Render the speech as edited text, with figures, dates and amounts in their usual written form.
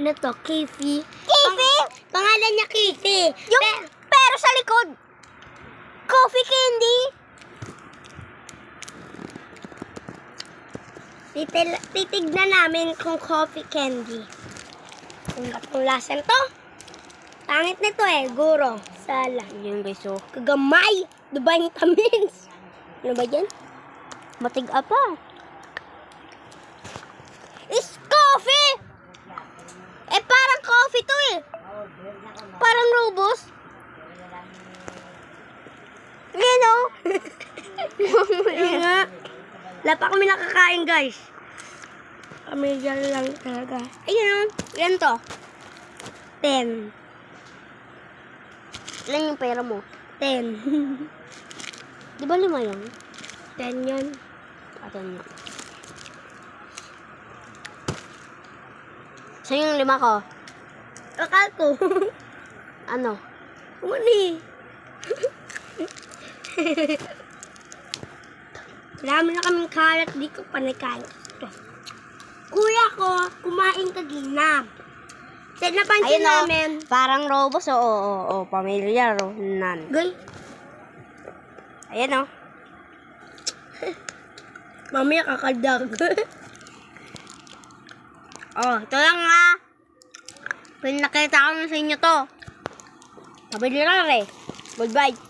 Ano to? Casey? Casey? Pangalan niya Casey. Pero sa likod, coffee candy. Titignan namin kung coffee candy. Kung lasan to? Pangit nito guro. Sala. Yun guys, so. Kagamay. The vitamins. Ano ba yan? Matiga pa. Is coffee! Parang coffee to Parang Robos. You know? Ayun nga. Wala pa kami nakakain, guys. Kami dyan lang talaga. Ayun yan to. 10. Ilan yung pera mo? 10. Di ba 5 yun? 10 yun. Atin yun. Sa'yo yung 5 ko? Akal ko. Ano? Muni. Marami na kaming kalat. Di ko pa nakain. Kuya ko, kumain kagina. Kasi napansin namin. Parang Robos, oo, pamilyar, nan. Goy, Ayan mamaya kakaldag. Ito lang nga. Pinakita ko na sa inyo to. Pamilyar Goodbye.